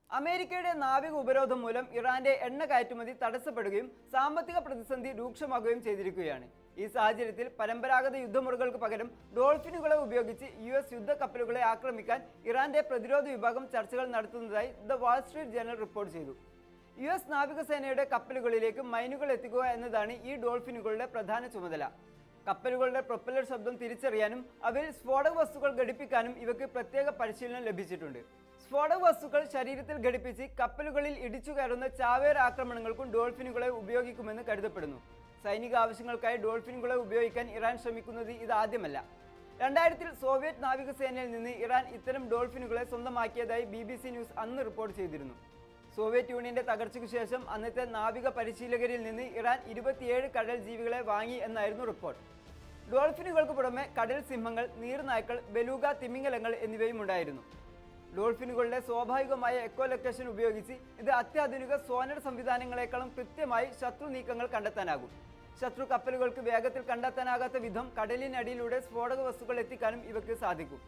അമേരിക്കയുടെ നാവിക ഉപരോധം മൂലം ഇറാന്റെ എണ്ണ കയറ്റുമതി തടസ്സപ്പെടുകയും സാമ്പത്തിക പ്രതിസന്ധി രൂക്ഷമാകുകയും ചെയ്തിരിക്കുകയാണ്. ഈ സാഹചര്യത്തിൽ പരമ്പരാഗത യുദ്ധമുറകൾക്ക് പകരം ഡോൾഫിനുകളെ ഉപയോഗിച്ച് US യുദ്ധക്കപ്പലുകളെ ആക്രമിക്കാൻ ഇറാന്റെ പ്രതിരോധ വിഭാഗം ചർച്ചകൾ നടത്തുന്നതായി the Wall Street journal report ചെയ്തു. US നാവികസേനയുടെ കപ്പലുകളിലേക്ക് മൈനുകൾ എത്തിക്കുക എന്നതാണ് ഈ ഡോൾഫിനുകളുടെ പ്രധാന ചുമതല. കപ്പലുകളുടെ പ്രൊപ്പല്ലർ ശബ്ദം തിരിച്ചറിയാനും അവയിൽ സ്ഫോടക വസ്തുക്കൾ ഘടിപ്പിക്കാനും ഇവയ്ക്ക് പ്രത്യേക പരിശീലനം ലഭിച്ചിട്ടുണ്ട്. സ്ഫോടക വസ്തുക്കൾ ശരീരത്തിൽ ഘടിപ്പിച്ച് കപ്പലുകളിൽ ഇടിച്ചു കയറുന്ന ചാവേർ ആക്രമണങ്ങൾക്കും ഡോൾഫിനുകളെ ഉപയോഗിക്കുമെന്ന് കരുതപ്പെടുന്നു. സൈനിക ആവശ്യങ്ങൾക്കായി ഡോൾഫിനുകളെ ഉപയോഗിക്കാൻ ഇറാൻ ശ്രമിക്കുന്നത് ഇതാദ്യമല്ല. 2000-ൽ സോവിയറ്റ് നാവികസേനയിൽ നിന്ന് ഇറാൻ ഇത്തരം ഡോൾഫിനുകളെ സ്വന്തമാക്കിയതായി BBC ന്യൂസ് അന്ന് റിപ്പോർട്ട് ചെയ്തിരുന്നു. സോവിയറ്റ് യൂണിയന്റെ തകർച്ചയ്ക്കു ശേഷം അന്നത്തെ നാവിക പരിശീലകരിൽ നിന്ന് ഇറാൻ 27 കടൽ ജീവികളെ വാങ്ങി എന്നായിരുന്നു റിപ്പോർട്ട്. ഡോൾഫിനുകൾക്ക് പുറമെ കടൽ സിംഹങ്ങൾ, നീർനായ്ക്കൾ, ബെലൂഗ തിമിംഗലങ്ങൾ എന്നിവയും ഉണ്ടായിരുന്നു. ഡോൾഫിനുകളുടെ സ്വാഭാവികമായ എക്കോ ലൊക്കേഷൻ ഉപയോഗിച്ച് ഇത് അത്യാധുനിക സോനർ സംവിധാനങ്ങളെക്കാളും കൃത്യമായി ശത്രു നീക്കങ്ങൾ കണ്ടെത്താനാകും. ശത്രു കപ്പലുകൾക്ക് വേഗത്തിൽ കണ്ടെത്താനാകാത്ത വിധം കടലിനടിയിലൂടെ സ്ഫോടക വസ്തുക്കൾ എത്തിക്കാനും ഇവയ്ക്ക് സാധിക്കും.